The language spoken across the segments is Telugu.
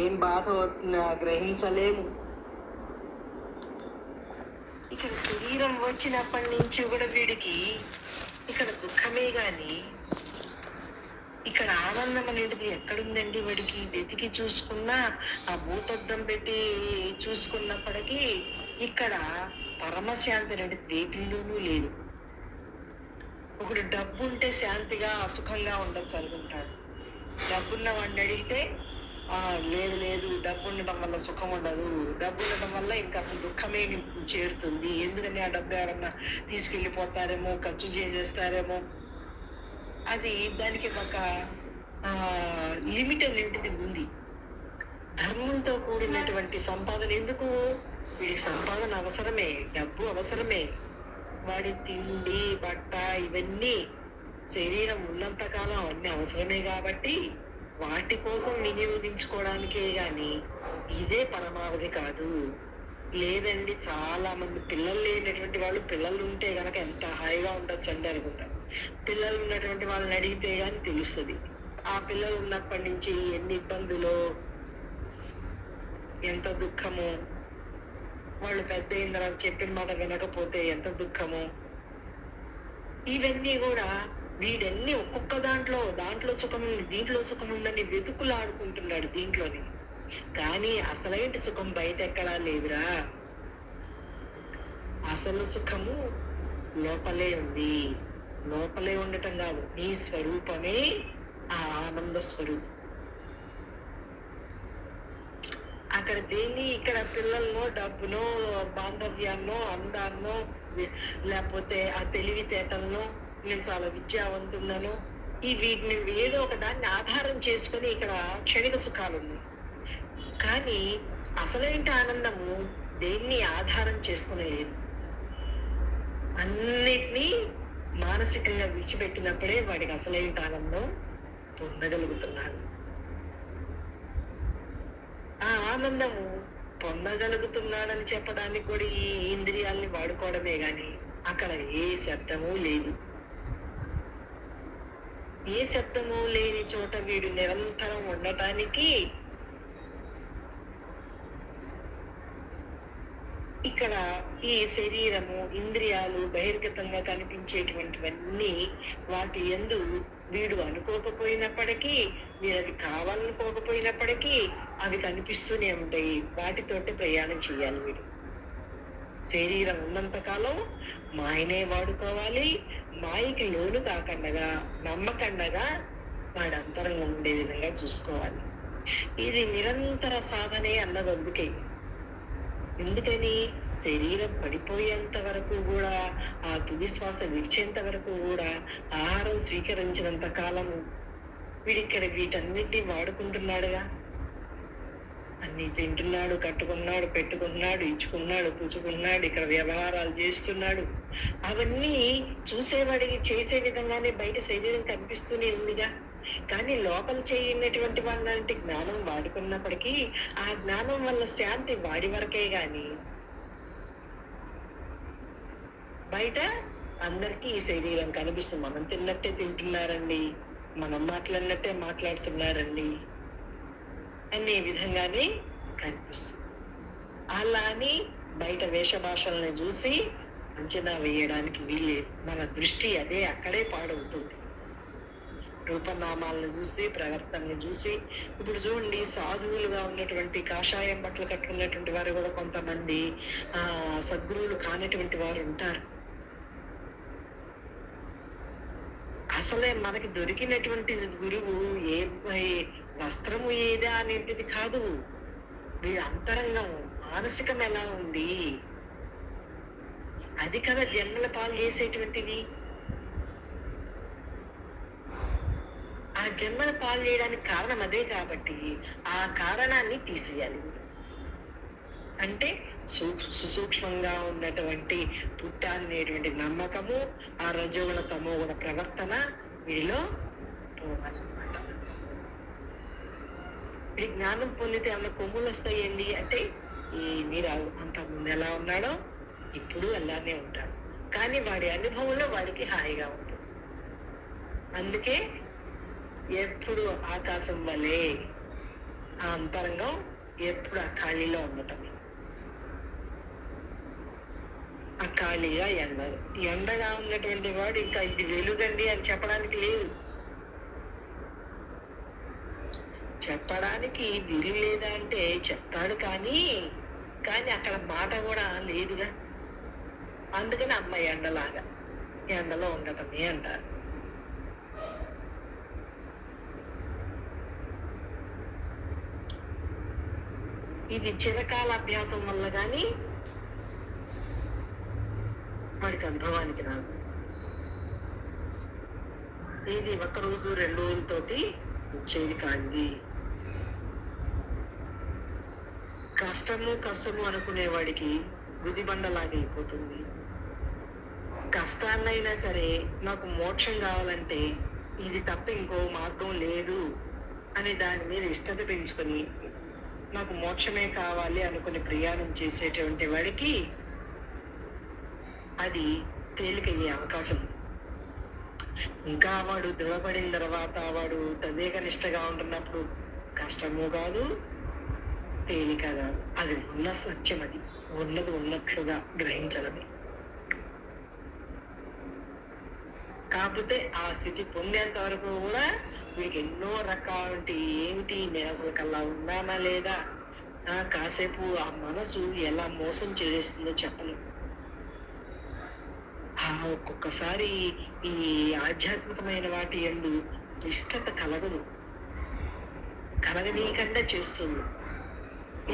ఏం బాధ గ్రహించలేము. ఇక్కడ శరీరం వచ్చినప్పటి నుంచి కూడా వీడికి ఇక్కడ దుఃఖమే గాని ఇక్కడ ఆనందం అనేటిది ఎక్కడుందండి? వాడికి వెతికి చూసుకున్నా, ఆ భూతద్దం పెట్టి చూసుకున్నప్పటికీ ఇక్కడ పరమశాంతి అనేది వేటిల్లోనూ లేదు. ఒకడు డబ్బు ఉంటే శాంతిగా సుఖంగా ఉండొచ్చు అనుకుంటాడు. డబ్బున్న వాడిని అడిగితే లేదు లేదు, డబ్బు ఉండడం వల్ల సుఖం ఉండదు, డబ్బు ఉండడం వల్ల ఇంకా అసలు దుఃఖమే చేరుతుంది. ఎందుకని ఆ డబ్బు ఎవరన్నా తీసుకెళ్ళిపోతారేమో, ఖర్చు చేసేస్తారేమో. అది దానికి ఒక లిమిట్ అనేటిది ఉంది. ధర్మంతో కూడినటువంటి సంపాదన ఎందుకు? వీడికి సంపాదన అవసరమే, డబ్బు అవసరమే, వాడి తిండి బట్ట ఇవన్నీ శరీరం ఉన్నంత కాలం అవన్నీ అవసరమే. కాబట్టి వాటి కోసం వినియోగించుకోవడానికే గాని ఇదే పరమావధి కాదు. లేదండి, చాలా మంది పిల్లలు లేనటువంటి వాళ్ళు పిల్లలు ఉంటే గనక ఎంత హాయిగా ఉండొచ్చు అండి అనుకుంటారు. పిల్లలు ఉన్నటువంటి వాళ్ళని అడిగితే గాని తెలుస్తుంది. ఆ పిల్లలు ఉన్నప్పటి నుంచి ఎన్ని ఇబ్బందులో, ఎంత దుఃఖము, వాళ్ళు పెద్ద అయిన తర్వాత చెప్పిన మాట వినకపోతే ఎంత దుఃఖము. ఇవన్నీ కూడా వీడన్నీ ఒక్కొక్క దాంట్లో సుఖం ఉంది, దీంట్లో సుఖం ఉందని వెతుకులాడుకుంటున్నాడు దీంట్లోని. కానీ అసలైన సుఖం బయట ఎక్కడా లేదురా. అసలు సుఖము లోపలే ఉంది. లోపలే ఉండటం కాదు, నీ స్వరూపమే ఆ ఆనంద స్వరూపం. అక్కడ దేన్ని, ఇక్కడ పిల్లలను, డబ్బునో, బాంధవ్యాన్నో, అందాన్నో, లేకపోతే ఆ తెలివితేటలను, నేను చాలా విద్యావంతున్నాను, ఈ వీటిని ఏదో ఒక దాన్ని ఆధారం చేసుకుని ఇక్కడ క్షణిక సుఖాలు ఉన్నాయి. కానీ అసలైన ఆనందము దేన్ని ఆధారం చేసుకుని లేదు. అన్నిటినీ మానసికంగా విడిచిపెట్టినప్పుడే వాడికి అసలైన ఆనందం పొందగలుగుతున్నాడు. ఆ ఆనందము పొందగలుగుతున్నాడని చెప్పడానికి కూడా ఈ ఇంద్రియాల్ని వాడుకోవడమే గాని అక్కడ ఏ శబ్దము లేదు. ఏ శబ్దము లేని చోట వీడు నిరంతరం ఉండటానికి ఇక్కడ ఈ శరీరము, ఇంద్రియాలు బహిర్గతంగా కనిపించేటువంటివన్నీ వాటి యందు వీడు అనుకోకపోయినప్పటికీ, వీడు అవి కావాలనుకోకపోయినప్పటికీ అవి కనిపిస్తూనే ఉంటాయి. వాటితోటి ప్రయాణం చేయాలి వీడు. శరీరం ఉన్నంతకాలం మాయనే వాడుకోవాలి. మాయకి లోను కాకుండా, నమ్మకండగా వాడు అంతరంగా ఉండే విధంగా చూసుకోవాలి. ఇది నిరంతర సాధనే అన్నది అందుకే. ఎందుకని? శరీరం పడిపోయేంత వరకు కూడా, ఆ తుది శ్వాస విడిచేంత వరకు కూడా, ఆహారం స్వీకరించినంత కాలము వీడిక్కడ వీటన్నిటినీ వాడుకుంటున్నాడుగా. అన్ని తింటున్నాడు, కట్టుకున్నాడు, పెట్టుకున్నాడు, ఇచ్చుకున్నాడు, పుచ్చుకున్నాడు, ఇక్కడ వ్యవహారాలు చేస్తున్నాడు. అవన్నీ చూసేవాడికి చేసే విధంగానే బయట శరీరం కనిపిస్తూనే ఉందిగా. కానీ లోపల చేయనటువంటి వాళ్ళంటే జ్ఞానం వాడుకున్నప్పటికీ ఆ జ్ఞానం వల్ల శాంతి వాడి వరకే గాని బయట అందరికీ ఈ శరీరం కనిపిస్తుంది. మనం తిన్నట్టే తింటున్నారండి, మనం మాట్లాడినట్టే మాట్లాడుతున్నారండి అనే విధంగానే కనిపిస్తుంది. అలా అని బయట వేషభాషల్ని చూసి అంచనా వేయడానికి వీల్లేదు. మన దృష్టి అదే అక్కడే పాడవుతుంది. రూపనామాలను చూసి, ప్రవర్తనని చూసి. ఇప్పుడు చూడండి, సాధువులుగా ఉన్నటువంటి కాషాయం బట్టలు కట్టుకున్నటువంటి వారు కూడా కొంతమంది సద్గురువులు కానటువంటి వారు ఉంటారు. అసలే మనకి దొరికినటువంటి గురువు ఏ వస్త్రము ఏదా అనేటిది కాదు, వీడి అంతరంగం, మానసికం ఎలా ఉంది అది కదా జన్మల పాలు చేసేటువంటిది. ఆ జన్మల పాలు చేయడానికి కారణం అదే. కాబట్టి ఆ కారణాన్ని తీసేయాలి. అంటే సుసూక్ష్మంగా ఉన్నటువంటి పుట్ట అనేటువంటి నమ్మకము, ఆ రజోగుణ తమోగుణ ప్రవర్తన వీడిలో పోవాలన్నమాట. వీడి జ్ఞానం పొందితే అన్న కొమ్ములు వస్తాయండి అంటే ఏమీ రావు. అంతకుముందు ఎలా ఉన్నాడో ఇప్పుడు అలానే ఉంటాడు. కానీ వాడి అనుభవంలో వాడికి హాయిగా ఉంటుంది. అందుకే ఎప్పుడు ఆకాశం వలె ఆ అంతరంగం ఎప్పుడు ఆ ఖాళీలో ఉండటమే. ఆ ఖాళీగా ఎండగా ఉన్నటువంటి వాడు ఇంకా ఇది వెలుగండి అని చెప్పడానికి లేదు. చెప్పడానికి వీలు లేదా అంటే చెప్తాడు, కానీ అక్కడ మాట కూడా లేదుగా. అందుకని అమ్మ ఎండలాగా, ఎండలో ఉండటమే అంటారు. ఇది చిరకాల అభ్యాసం వల్ల గాని వాడికి అనుభవానికి రాదు. ఇది 1 రోజు 2 రోజులతోటి వచ్చేది కాదు. కష్టము అనుకునేవాడికి గుదిబండలాగా అయిపోతుంది. కష్టాన్నైనా సరే నాకు మోక్షం కావాలంటే ఇది తప్ప ఇంకో మార్గం లేదు అని దాని మీద ఇష్టత పెంచుకొని నాకు మోక్షమే కావాలి అనుకుని ప్రయాణం చేసేటువంటి వాడికి అది తేలికయ్యే అవకాశం. ఇంకా వాడు దృఢపడిన తర్వాత వాడు తదేక నిష్టగా ఉంటున్నప్పుడు కష్టము కాదు, తేలిక కాదు. అది ఉన్న సత్యం, అది ఉన్నది ఉన్నట్లుగా గ్రహించడమే. కాకపోతే ఆ స్థితి పొందేంత వరకు కూడా వీడికి ఎన్నో రకాల ఏమిటి, నేను అసలు కల్లా ఉన్నానా లేదా, కాసేపు ఆ మనసు ఎలా మోసం చేస్తుందో చెప్పను. ఒక్కొక్కసారి ఈ ఆధ్యాత్మికమైన వాటి యందు ఇష్టత కలగనీయకుండా చేస్తుంది.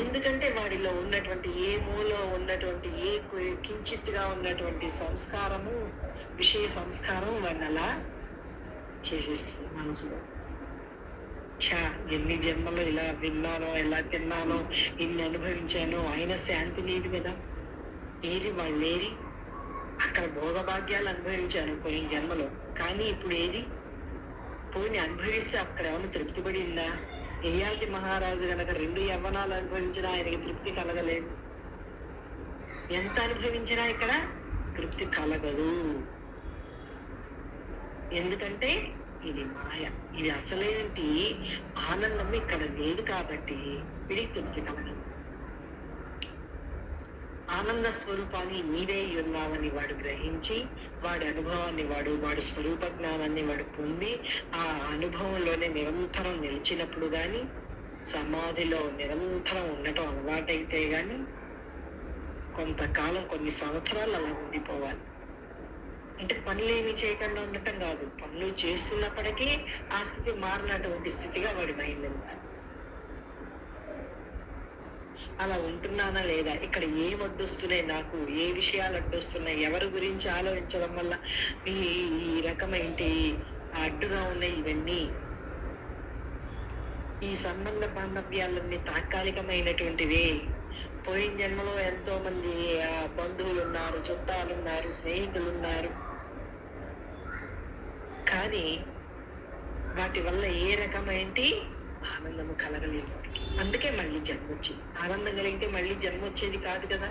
ఎందుకంటే వాడిలో ఉన్నటువంటి ఏ మూలో ఉన్నటువంటి ఏ కించిత్తుగా ఉన్నటువంటి సంస్కారము, విషయ సంస్కారం వాడిని అలా చేసేస్తుంది మనసులో. ఎన్ని జన్మలు ఇలా విన్నానో, ఎలా తిన్నానో, ఇన్ని అనుభవించానో, అయినా శాంతి లేదు కదా. వాళ్ళేరి అక్కడ భోగభాగ్యాలు అనుభవించాను పోయిన జన్మలో, కానీ ఇప్పుడు ఏది పోయి అనుభవిస్తే అక్కడ ఏమైనా తృప్తి పడిందా? యయాతి మహారాజు గనక 2 యవ్వనాలు అనుభవించినా ఆయనకి తృప్తి కలగలేదు. ఎంత అనుభవించినా ఇక్కడ తృప్తి కలగదు. ఎందుకంటే ఇది మాయ, ఇది అసలేంటి ఆనందం ఇక్కడ లేదు కాబట్టి వీడికి తృప్తి కలగదు. ఆనంద స్వరూపాన్ని నీవే ఉన్నావని వాడు గ్రహించి వాడి అనుభవాన్ని వాడు స్వరూప జ్ఞానాన్ని వాడు పొంది ఆ అనుభవంలోనే నిరంతరం నిలిచినప్పుడు గాని, సమాధిలో నిరంతరం ఉండటం అలవాటైతే గాని కొంతకాలం, కొన్ని సంవత్సరాలు అలా ఉండిపోవాలి. అంటే పనులు ఏమి చేయకుండా ఉండటం కాదు, పనులు చేస్తున్నప్పటికీ ఆ స్థితి మారినటువంటి స్థితిగా వాడి మైండ్ ఉండాలి. అలా ఉంటున్నానా లేదా, ఇక్కడ ఏం అడ్డొస్తున్నాయి, నాకు ఏ విషయాలు అడ్డొస్తున్నాయి, ఎవరి గురించి ఆలోచించడం వల్ల ఈ రకమైన అడ్డుగా ఉన్నాయి ఇవన్నీ. ఈ సంబంధ బాంధవ్యాలన్నీ తాత్కాలికమైనటువంటివే. పోయిన జన్మలో ఎంతో మంది బంధువులు ఉన్నారు, చుట్టాలు ఉన్నారు, స్నేహితులు ఉన్నారు, కానీ వాటి వల్ల ఏ రకమైన ఆనందము కలగలేదు. అందుకే మళ్ళీ జన్మ వచ్చింది. ఆనందం కలిగితే మళ్ళీ జన్మ వచ్చేది కాదు కదా.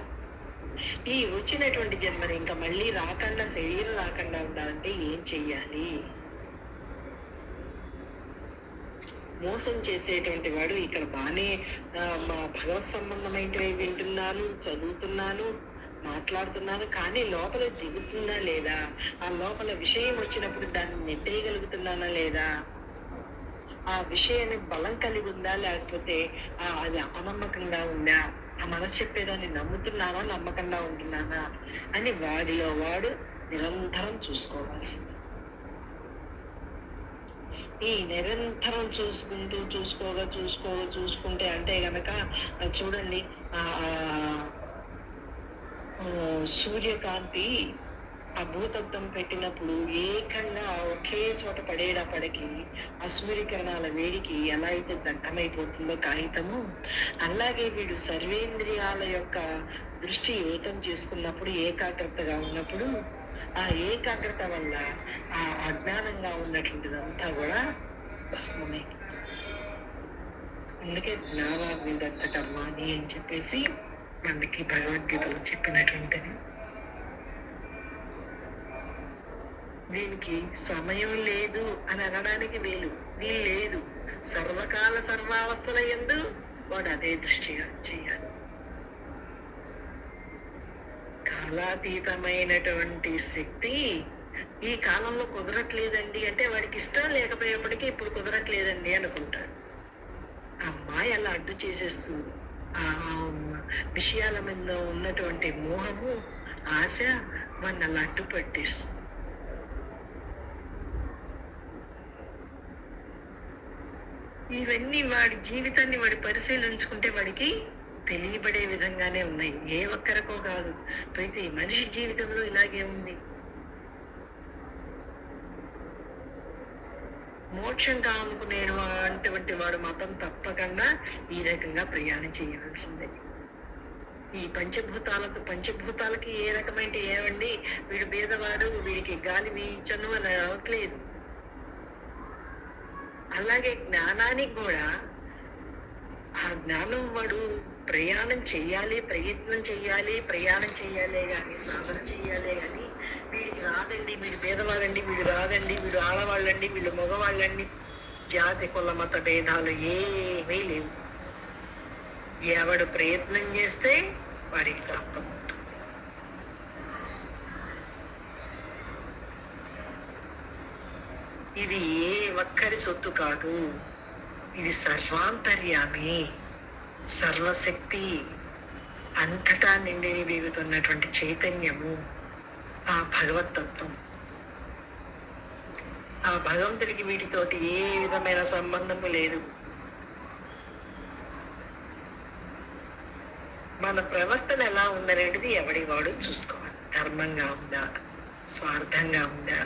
ఈ వచ్చినటువంటి జన్మని ఇంకా మళ్ళీ రాకుండా, శరీరం రాకుండా ఉండాలంటే ఏం చెయ్యాలి? మోసం చేసేటువంటి వాడు ఇక్కడ బానే మా భగవత్ సంబంధమైనవి వింటున్నాను, చదువుతున్నాను, మాట్లాడుతున్నాను, కానీ లోపల దిగుతుందా లేదా, ఆ లోపల విషయం వచ్చినప్పుడు దాన్ని నెట్టేయగలుగుతున్నానా లేదా, ఆ విషయాన్ని బలం కలిగి ఉందా లేకపోతే అది అపనమ్మకంగా ఉందా, ఆ మనసు చెప్పేదాన్ని నమ్ముతున్నానా, నమ్మకంగా ఉంటున్నానా అని వాడిలో వాడు నిరంతరం చూసుకోవాల్సింది. ఈ నిరంతరం చూసుకుంటే అంటే గనక చూడండి, సూర్యకాంతి ఆ భూతత్వం పెట్టినప్పుడు ఏకంగా ఒకే చోట పడేటప్పటికి ఆ సూర్యకిరణాల వేడికి ఎలా అయితే దట్టమైపోతుందో కాగితము, అలాగే వీడు సర్వేంద్రియాల యొక్క దృష్టి ఏకం చేసుకున్నప్పుడు, ఏకాగ్రతగా ఉన్నప్పుడు, ఆ ఏకాగ్రత వల్ల ఆ అజ్ఞానంగా ఉన్నటువంటిదంతా కూడా భస్మమైపోతుంది. అందుకే జ్ఞానాగ్నిదత్త కర్మాణి అని చెప్పేసి మనకి భగవద్గీతలో చెప్పినటువంటిది. దీనికి సమయం లేదు అని అనడానికి వీలు లేదు. సర్వకాల సర్వావస్థల యందు వాడు అదే దృష్టిగా చేయాలి. కాలాతీతమైనటువంటి శక్తి ఈ కాలంలో కుదరట్లేదండి అంటే వాడికి ఇష్టం లేకపోయేప్పటికీ ఇప్పుడు కుదరట్లేదండి అనుకుంటాడు. అమ్మాయి అలా అడ్డు చేసేస్తుంది. ఆ విషయాల మీద ఉన్నటువంటి మోహము, ఆశ వాడిని అలా అడ్డు పట్టేస్తుంది. ఇవన్నీ వాడి జీవితాన్ని వాడి పరిశీలించుకుంటే వాడికి తెలియబడే విధంగానే ఉన్నాయి. ఏ ఒక్కరికో కాదు, ప్రతి మనిషి జీవితంలో ఇలాగే ఉంది. మోక్షం కానుకునేడు అటువంటి వాడు మాత్రం తప్పకుండా ఈ రకంగా ప్రయాణం చేయవలసిందే. ఈ పంచభూతాలకి ఏ రకమైన ఏమండి, వీడు పేదవాడు, వీడికి గాలి వీచను అని అవట్లేదు. అలాగే జ్ఞానానికి కూడా ఆ జ్ఞానం వాడు ప్రయాణం చెయ్యాలి, ప్రయత్నం చెయ్యాలి, ప్రయాణం చెయ్యాలే కానీ, సాధన చెయ్యాలే కానీ వీడికి రాదండి, వీడు పేదవాడండి, వీడు రాదండి, వీడు ఆడవాళ్ళండి, వీళ్ళు మగవాళ్ళండి, జాతి కుల మత భేదాలు ఏమీ లేవు. ఎవడు ప్రయత్నం చేస్తే వాడికి ప్రాప్తం. ఇది ఏ ఒక్కరి సొత్తు కాదు, ఇది సర్వాంతర్యామి, సర్వశక్తి, అంతటా నిండి వీగుతున్నటువంటి చైతన్యము, ఆ భగవతత్వం. ఆ భగవంతుడికి వీటితోటి ఏ విధమైన సంబంధము లేదు. మన ప్రవర్తన ఎలా ఉందనేది ఎవడి వాడు చూసుకోవాలి. ధర్మంగా ఉందా, స్వార్థంగా ఉందా,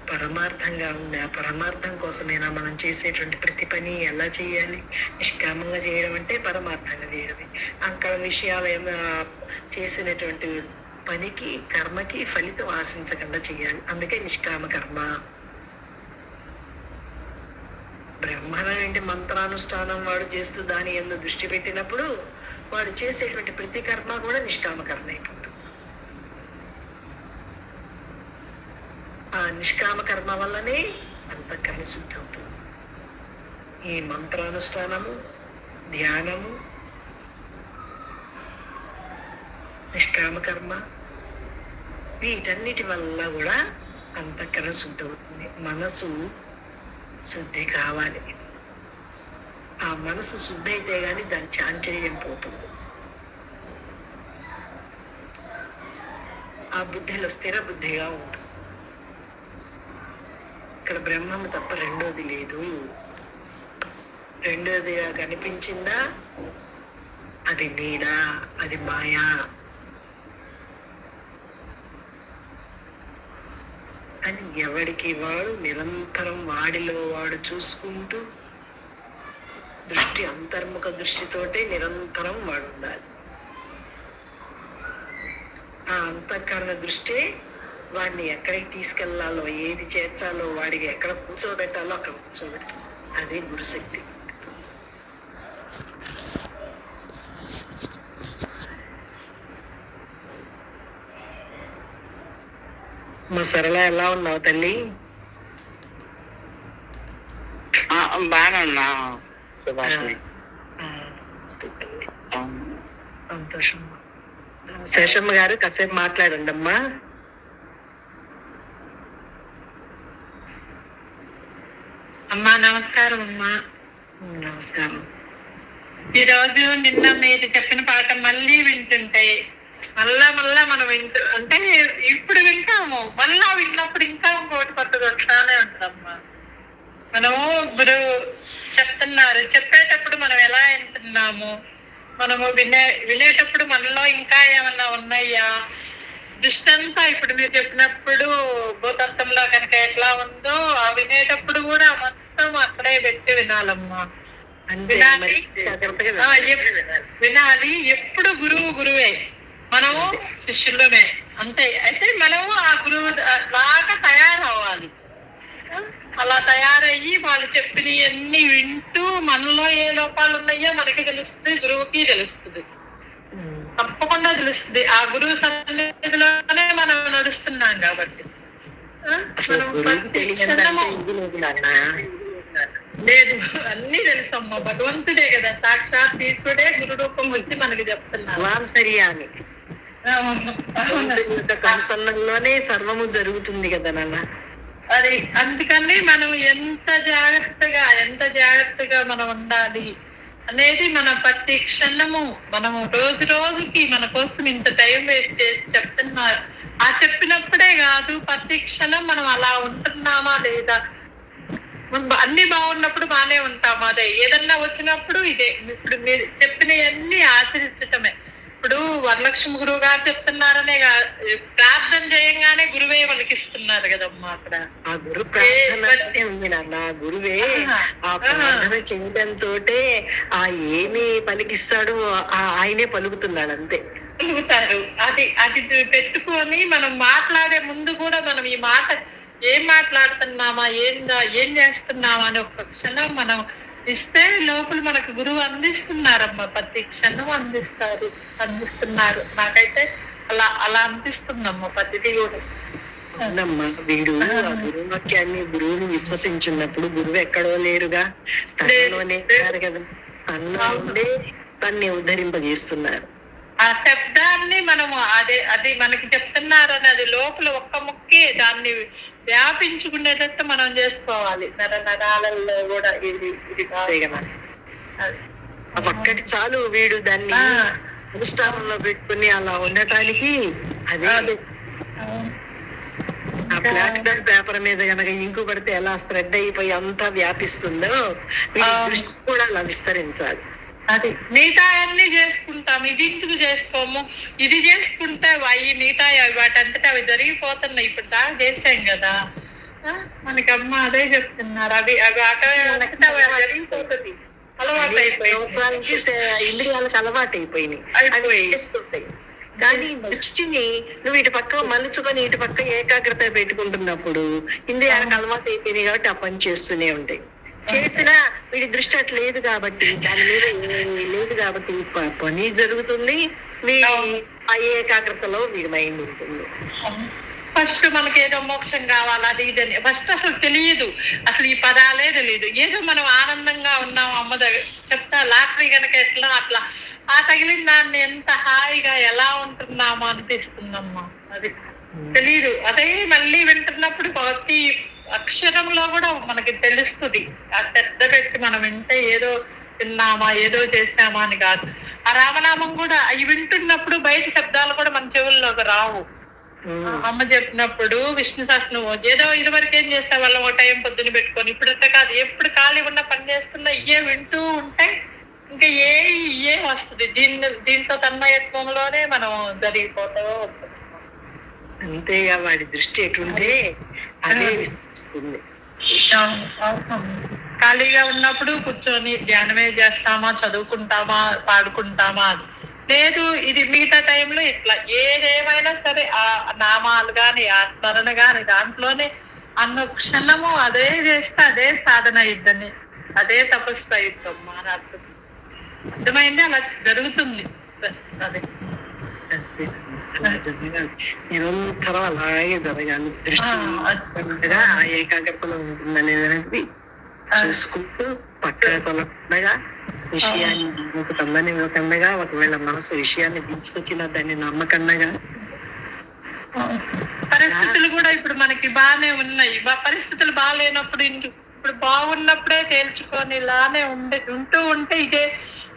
పరమార్థంగా ఉందా, పరమార్థం కోసమేనా మనం చేసేటువంటి ప్రతి పని ఎలా చేయాలి. నిష్కామంగా చేయడం అంటే పరమార్థంగా చేయడమే. అక్కడ విషయాలు చేసినటువంటి పనికి, కర్మకి ఫలితం ఆశించకుండా చేయాలి. అందుకే నిష్కామ కర్మ. బ్రహ్మణ మంత్రానుష్ఠానం వాడు చేస్తూ దాని యందు దృష్టి పెట్టినప్పుడు వాడు చేసేటువంటి ప్రతి కర్మ కూడా నిష్కామ కర్మ అయిపోతుంది. ఆ నిష్కామ కర్మ వల్లనే అంతఃకరణ శుద్ధి అవుతుంది. ఈ మంత్రానుష్ఠానము, ధ్యానము, నిష్కామ కర్మ, వీటన్నిటి వల్ల కూడా అంతఃకరణ శుద్ధి అవుతుంది. మనసు శుద్ధి కావాలి. ఆ మనసు శుద్ధి అయితే గాని దాని చాంచల్యం పోతుంది. ఆ బుద్ధిలో స్థిర బుద్ధిగా ఉంటుంది. ఇక్కడ బ్రహ్మము తప్ప రెండోది లేదు. రెండోదిగా కనిపించిందా అది నీడ, అది మాయా అని ఎవడికి వాడు నిరంతరం వాడిలో వాడు చూసుకుంటూ దృష్టి, అంతర్ముఖ దృష్టితోటే నిరంతరం వాడు ఉండాలి. ఆ అంతఃకరణ దృష్టి వాడిని ఎక్కడికి తీసుకెళ్లాలో, ఏది చేర్చాలో, వాడికి ఎక్కడ కూర్చోబెట్టాలో అక్కడ కూర్చోబెట్టాలి. అదే గురుశక్తి. మా సరళ ఎలా ఉన్నావు తల్లి? బాగా ఉన్నా. సంతోషం. శేషమ్మ గారు కాసేపు మాట్లాడండి అమ్మా. అమ్మా నమస్కారం అమ్మా. నమస్కారం. ఈరోజు నిన్న మీరు చెప్పిన పాట మళ్ళీ వింటుంటే మళ్ళా మనం అంటే ఇప్పుడు వింటాము, మళ్ళా విన్నప్పుడు ఇంకా ఇంకోటి కొత్తగా వస్తానే ఉంటుందమ్మా. మనము గురువు చెప్తున్నారు, చెప్పేటప్పుడు మనం ఎలా వింటున్నాము, మనము వినేటప్పుడు మనలో ఇంకా ఏమన్నా ఉన్నాయా, దృష్టంతా ఇప్పుడు మీరు చెప్పినప్పుడు భూతత్వంలో కనుక ఎట్లా ఉందో ఆ వినేటప్పుడు కూడా మొత్తం అక్కడే పెట్టి వినాలమ్మా. వినాలి. ఎప్పుడు గురువే, మనము శిష్యులమే అంతే. అయితే మనము ఆ గురువు లాగా తయారవ్వాలి. అలా తయారయ్యి వాళ్ళు చెప్పినవన్నీ వింటూ మనలో ఏ లోపాలు ఉన్నాయో మనకి తెలుస్తుంది, గురువుకి తెలుస్తుంది, తప్పకుండా తెలుస్తుంది. ఆ గురువు సన్నిధిలోనే మనం నడుస్తున్నాం కాబట్టి లేదు, అన్ని తెలుసమ్మా. భగవంతుడే కదా, సాక్షాత్ ఈశ్వరుడే గురు రూపం వచ్చి మనకి చెప్తున్నారు. వాంతర్యామి అవును. కనుసన్నంలోనే సర్వము జరుగుతుంది కదా నాన్న. అది అందుకని మనం ఎంత జాగ్రత్తగా మనం ఉండాలి అనేది మన ప్రతి క్షణము మనము రోజు రోజుకి మన కోసం ఇంత టైం వేస్ట్ చేసి చెప్తున్నారు. ఆ చెప్పినప్పుడే కాదు, ప్రతి క్షణం మనం అలా ఉంటున్నామా లేదా, అన్ని బాగున్నప్పుడు బాగానే ఉంటాము. అదే ఏదన్నా వచ్చినప్పుడు ఇదే ఇప్పుడు మీరు చెప్పినవన్నీ ఆచరించటమే. ఇప్పుడు వరలక్ష్మి గురువు గారు చెప్తున్నారనే ప్రార్థన చేయంగానే గురువే పలికిస్తున్నారు కదమ్మా అక్కడ. ఆ గురు ప్రార్థన ఉంది నాన్న. గురువే ఆ ప్రార్థన చేయడంతో ఆ ఏమి పలికిస్తాడు ఆయనే పలుకుతున్నాడు అంతే. పలుకుతారు. అది అది పెట్టుకొని మనం మాట్లాడే ముందు కూడా మనం ఈ మాట ఏం మాట్లాడుతున్నామా, ఏం చేస్తున్నామా అని ఒక క్షణం మనం ఇస్తే లోపల మనకు గురువు అందిస్తున్నారమ్మా. ప్రతి క్షణం అందిస్తున్నారు. నాకైతే అలా అనిపిస్తుందమ్మా ప్రతిదీ కూడా. అవునమ్మా, వీడు ఆ గురువు వాక్యాన్ని గురువుని విశ్వసించున్నప్పుడు గురువు ఎక్కడో లేరుగా, తనలోనే కదా, తనలో ఉండే తన్ని ఉద్ధరింపజేస్తున్నారు. ఆ శబ్దాన్ని మనము అది మనకి చెప్తున్నారని అది లోపల ఒక్క ముక్కే దాన్ని వ్యాపించుకునేటట్టు మనం చేసుకోవాలి. నరాలలో కూడా ఇది ఒక్కటి చాలు వీడు దాన్ని అనుష్ఠానంలో పెట్టుకుని అలా ఉండటానికి. అదే ఆ ప్లాటినం పేపర్ మీద గనక ఇంకు పడితే ఎలా స్ప్రెడ్ అయిపోయి అంతా వ్యాపిస్తుందో వీడి దృష్టి కూడా అలా విస్తరించాలి. అది మిగతా అన్ని చేసుకుంటాం, ఇది ఎందుకు చేసుకోము, ఇది చేసుకుంటే అవి మిగతా వాటంతటా అవి జరిగిపోతున్నాయి. ఇప్పుడు దాకా చేసాం కదా, మనకి అమ్మ అదే చెప్తున్నారు. అవి జరిగిపోతుంది, అలవాటు అయిపోయింది, ఇంద్రియాలకు అలవాటు అయిపోయినాయి. కానీ దృష్టిని నువ్వు ఇటు పక్క మలుచుకొని ఇటు పక్క ఏకాగ్రత పెట్టుకుంటున్నప్పుడు ఇంద్రియాలకు అలవాటు అయిపోయినాయి కాబట్టి ఆ పని చేస్తూనే ఉంటాయి. చేసినా వీడి దృష్టి అట్లా లేదు కాబట్టి, దాని మీద లేదు కాబట్టి పని జరుగుతుంది. ఆ ఏకాగ్రతలో వీడి మైండ్ ఉంటుంది. ఫస్ట్ మనకి ఏదో మోక్షం కావాలి అది ఇదని ఫస్ట్ అసలు తెలియదు, అసలు ఈ పదాలే తెలియదు. ఏదో మనం ఆనందంగా ఉన్నాం అమ్మ దగ్గర చెప్తా లాటరీ కనుక ఎట్లా అట్లా ఆ తగిలిన దాన్ని ఎంత హాయిగా ఎలా ఉంటున్నామో అనిపిస్తుందమ్మా. అది తెలీదు. అదే మళ్ళీ వింటున్నప్పుడు ప్రతి అక్షరంలో కూడా మనకి తెలుస్తుంది. ఆ శ్రద్ధ పెట్టి మనం వింటే ఏదో తిన్నామా ఏదో చేసామా అని కాదు. ఆ రామనామం కూడా అవి వింటున్నప్పుడు బయట శబ్దాలు కూడా మన చెవుల్లోకి రావు. అమ్మ చెప్పినప్పుడు విష్ణు సహస్రనామం ఏదో ఇదివరకు ఏం చేసే వాళ్ళం ఒక టైం పొద్దున పెట్టుకొని, ఇప్పుడు అంతా కాదు, ఎప్పుడు ఖాళీ ఉన్న పని చేస్తున్నా ఇయే వింటూ ఉంటే ఇంకా ఏ వస్తుంది. దీంతో తన్మయత్వంలోనే మనం జరిగిపోతూ ఉంటుంది. అంతేగా వాడి దృష్టి ఎటుంటే అదే విస్తరిస్తుంది. ఖాళీగా ఉన్నప్పుడు కూర్చొని ధ్యానమే చేస్తామా, చదువుకుంటామా, పాడుకుంటామా లేదు. ఇది మిగతా టైంలో ఇట్లా ఏదేమైనా సరే ఆ నామాలు గాని ఆ స్మరణ గాని దాంట్లోనే అన్న క్షణము అదే చేస్తే అదే సాధన అయ్యిద్దని, అదే తపస్సు అయ్యిద్దమ్మా అని అర్థమైంది. అలా జరుగుతుంది. అదే నిరంతరం అలాగే జరగాలి. దృష్టి ఆ ఏకాగ్రతలో ఉంటుందనే అనేది చూసుకుంటూ పక్కన తొలకుండా విషయాన్ని ఇవ్వకుండా, ఒకవేళ మనసు విషయాన్ని తీసుకొచ్చిన దాన్ని నమ్మకంగా. పరిస్థితులు కూడా ఇప్పుడు మనకి బాగానే ఉన్నాయి. పరిస్థితులు బాగాలేనప్పుడు ఇప్పుడు బాగున్నప్పుడే తేల్చుకొని ఇలానే ఉంటూ ఉంటే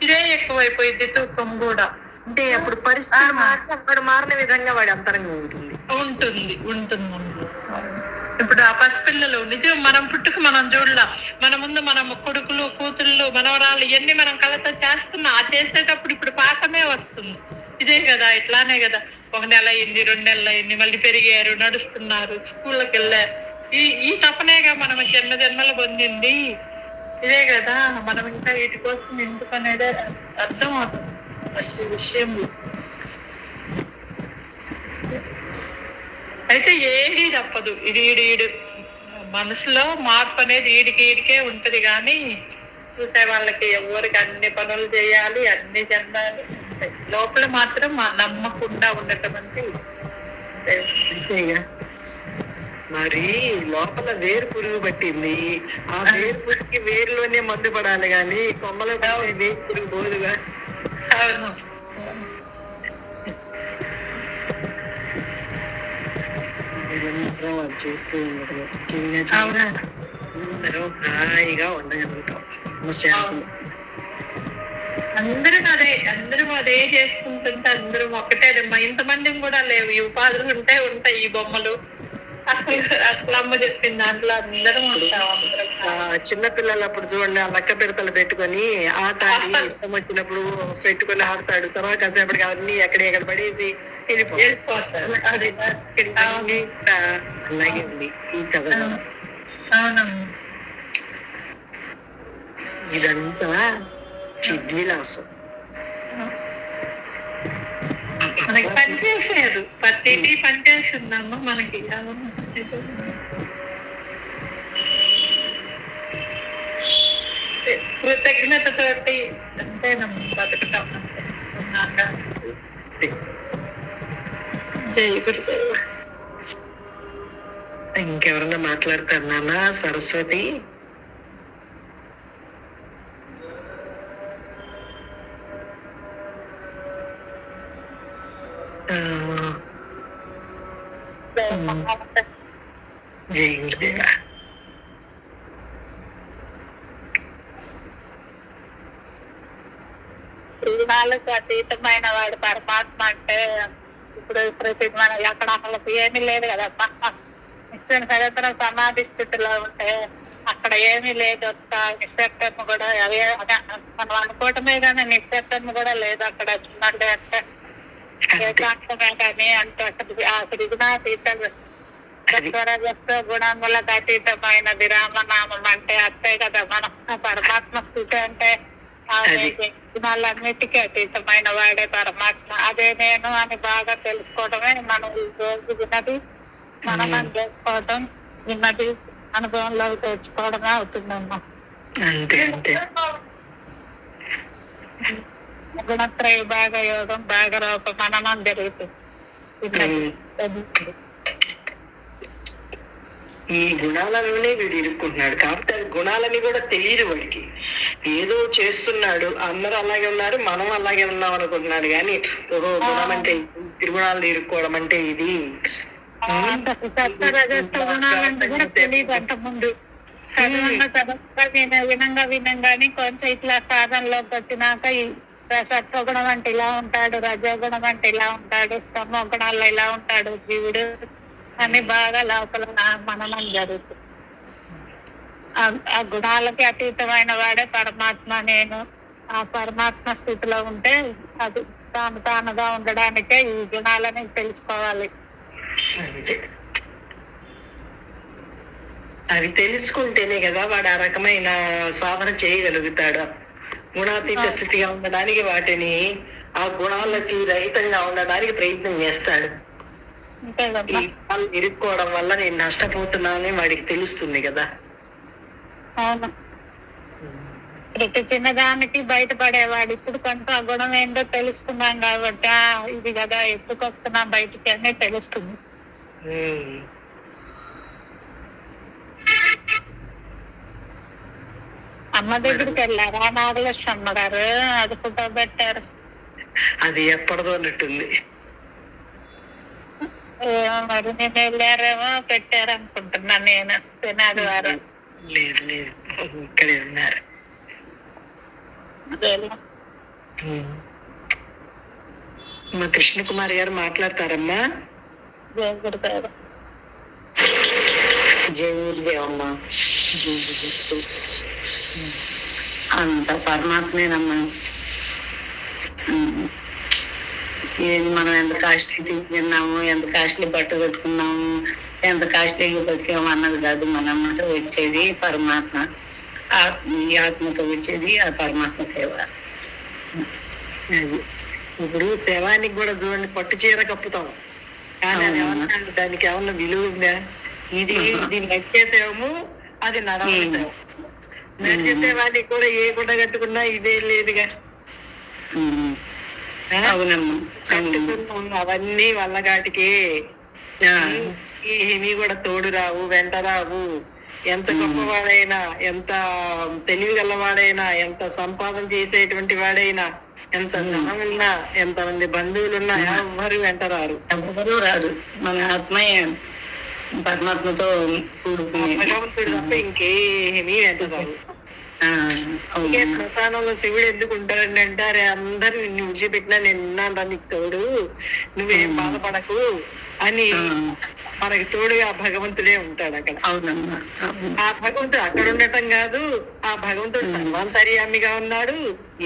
ఇదే ఎక్కువైపోయింది తూకం కూడా. అంటే అప్పుడు పరిస్థితులు వాడు మారిన విధంగా వాడి అంతరంగా ఉంటుంది. ఇప్పుడు ఆ పసిపిల్లలు నిజం మనం పుట్టుకు మనం చూడలా, మన ముందు మనం కొడుకులు కూతుళ్ళు మనవరాలు ఇవన్నీ మనం కళతో చేస్తున్నా. ఆ చేసేటప్పుడు ఇప్పుడు పాఠమే వస్తుంది. ఇదే కదా, ఇట్లానే కదా, 1 నెల అయింది, 2 నెలలు అయింది, మళ్ళీ పెరిగారు, నడుస్తున్నారు, స్కూళ్ళకి వెళ్ళారు. ఈ తపనేగా మనం జన్మలు పొందింది. ఇదే కదా, మనం ఇంకా వీటి కోసం ఎందుకు అనేది అర్థం అవుతుంది ప్రతి విషయం. అయితే ఏది తప్పదు. ఇది మనసులో మార్పు అనేది ఈడికే ఉంటది. కానీ చూసే వాళ్ళకి ఎవరికి అన్ని పనులు చేయాలి, అన్ని చెందాలి, లోపల మాత్రం నమ్మకుండా ఉండటం అంటే మరి లోపల వేరు పురుగు పట్టింది. ఆ వేరు పురుగుకి వేరులోనే మందు పడాలి గాని కొమ్మలో పడితే వేరు పురుగు పోదుగా. అవును. నిరంతరం అది చేస్తూ ఉండడం అవునా? అందరం హాయిగా ఉండగలుగుతాం. అందరూ అదే చేసుకుంటుంటే అందరూ ఒకటే. ఇంతమంది కూడా లేవు, ఈ ఉపాధులు ఉంటాయి ఈ బొమ్మలు. అసలు అమ్మ చెప్పిన దాంట్లో అందరం ఉంటాం. చిన్న పిల్లలు అప్పుడు చూడండి, ఆ లక్క పిడతలు పెట్టుకొని ఆట ఇష్టం వచ్చినప్పుడు పెట్టుకొని ఆడతాడు. తర్వాత కాసేపటికి అవన్నీ ఎక్కడ పడేసి వెళ్ళిపోతాడు. అలాగే ఉంది ఈ కథ. ఇదంతా చిద్విలాసం. మనకి పనిచేసారు, ప్రతిదీ పనిచేస్తుందమ్మ మనకి. కృతజ్ఞతతోటి అంతేనమ్మ బతుకుతాం. జై గురుదేవ. ఇంకెవరన్నా మాట్లాడుతున్నానా? సరస్వతి జై గురుదేవ. త్రిగుణాలకు అతీతమైన వాడు పరమాత్మ అంటే ఇప్పుడు ప్రతి మనం అక్కడ అసలు ఏమీ లేదు కదమ్మా. నిరంతర సమాధి స్థితిలో ఉంటే అక్కడ ఏమీ లేదు. నిశ్శబ్దం కూడా మనం అనుకోవటమే కానీ నిశ్శబ్దం కూడా లేదు అక్కడ. అంటే ఏకాంతమే కానీ అంటే ఆ త్రిగుణాతీత గుణములకు అతీతమైన విరామనామం అంటే అంతే కదా. మనం పరమాత్మ స్థితి అంటే గుణాలన్నిటికీ అతీతమైన వాడే పరమాత్మ. అదే నేను అని బాగా తెలుసుకోవడమే మనం ఈ రోజు విన్నది మనం చేసుకోవడం, విన్నది అనుభవంలోకి తెచ్చుకోవడమే అవుతుందమ్మా. గుణత్రయ బాగా యోగం బాగా రూపం మననం జరుగుతుంది. ఈ గుణాలలోనే వీడు ఇరుక్కుంటున్నాడు. కాబట్టి అది గుణాలని కూడా తెలియదు వాడికి. ఏదో చేస్తున్నాడు, అందరూ అలాగే ఉన్నారు, మనం అలాగే ఉన్నాం అనుకుంటున్నాడు. కానీ ఓహో గుణం అంటే త్రిగుణాలను ఇరుక్కోవడం అంటే ఇది. తెలియదు అంత ముందు వినంగానే కొంచెం ఇట్లా సాధనలోకి వచ్చినాక ఈ సత్వగుణం అంటే ఇలా ఉంటాడు, రజోగుణం అంటే ఇలా ఉంటాడు, స్తమో గుణాల్లో ఇలా ఉంటాడు జీవుడు అని బాగా లోపల మననం జరుగుతుంది. ఆ గుణాలకి అతీతమైన వాడే పరమాత్మ. నేను ఆ పరమాత్మ స్థితిలో ఉంటే అది తానుగా ఉండడానికే ఈ గుణాలని తెలుసుకోవాలి. అవి తెలుసుకుంటేనే కదా వాడు ఆ రకమైన సాధన చేయగలుగుతాడు. గుణాతీత స్థితిగా ఉండడానికి వాటిని ఆ గుణాలకి రహితంగా ఉండడానికి ప్రయత్నం చేస్తాడు. ఈ గుణాలు ఇరుక్కోవడం వల్ల నేను నష్టపోతున్నానని వాడికి తెలుస్తుంది కదా. అవును, ప్రతి చిన్నదానికి బయటపడేవాడు. ఇప్పుడు కొంత గుణం ఏంటో తెలుసుకున్నాం కాబట్టి ఇది కదా ఎత్తుకొస్తున్నాం బయటికి అనే తెలుస్తుంది. అమ్మ దగ్గరికి వెళ్ళారా నాగలక్ష్మి గారు? అది ఫోటో పెట్టారు. అది ఎప్పటిదో అన్నట్టుంది. మరి నేను వెళ్ళారేమో పెట్టారు అనుకుంటున్నా నేను. ఆదివారం లేదు లేదు, ఇక్కడే ఉన్నారు. మా కృష్ణకుమారి గారు మాట్లాడతారమ్మా. జై గురుదేవమ్మా. అంత పరమాత్మేనమ్మా. మనం ఎంత కాస్ట్లీ తిన్నాము, ఎంత కాస్ట్లీ బట్ట కట్టుకున్నాము, ఎంత కాస్ట్లీగా వచ్చాము అన్నది కాదు. మనం అంటే వచ్చేది పరమాత్మ. ఈ ఆత్మతో వచ్చేది ఆ పరమాత్మ సేవ. ఇప్పుడు శవానికి కూడా చూడండి, పట్టు చీర కప్పుతాం, కానీ అది ఏమన్నా దానికి ఏమన్నా విలువ ఉందా? ఇది నడిచే సేవము, అది నడవని సేవ. నడిచే సేవానికి కూడా ఏ గుడ్డ కట్టుకున్నా ఇదే లేదుగా. అవన్నీ వల్లగాటికి ఏమీ కూడా తోడు రావు, వెంట రావు. ఎంత గొప్పవాడైనా, ఎంత తెలివి గలవాడైనా, ఎంత సంపాదన చేసేటువంటి వాడైనా, ఎంత ధనం ఉన్నా, ఎంత మంది బంధువులున్నా ఎవ్వరు వెంట రారు. ఎవరు రాదు. మన ఆత్మయే పరమాత్మతో కూడుకునే భగవంతుడు తప్ప ఇంకేమీ వెంట రావు. ఇంకే శ్మశానంలో శివుడు ఎందుకు ఉంటాడండి అంటారే, అందరు నిన్ను విడిచిపెట్టినా నేను ఉన్నాను రా నీకు తోడు, నువ్వేం బాధపడకు అని మనకి తోడుగా భగవంతుడే ఉంటాడు అక్కడ. అవునమ్మా. ఆ భగవంతుడు అక్కడ ఉండటం కాదు, ఆ భగవంతుడు సర్వాంతర్యామిగా ఉన్నాడు,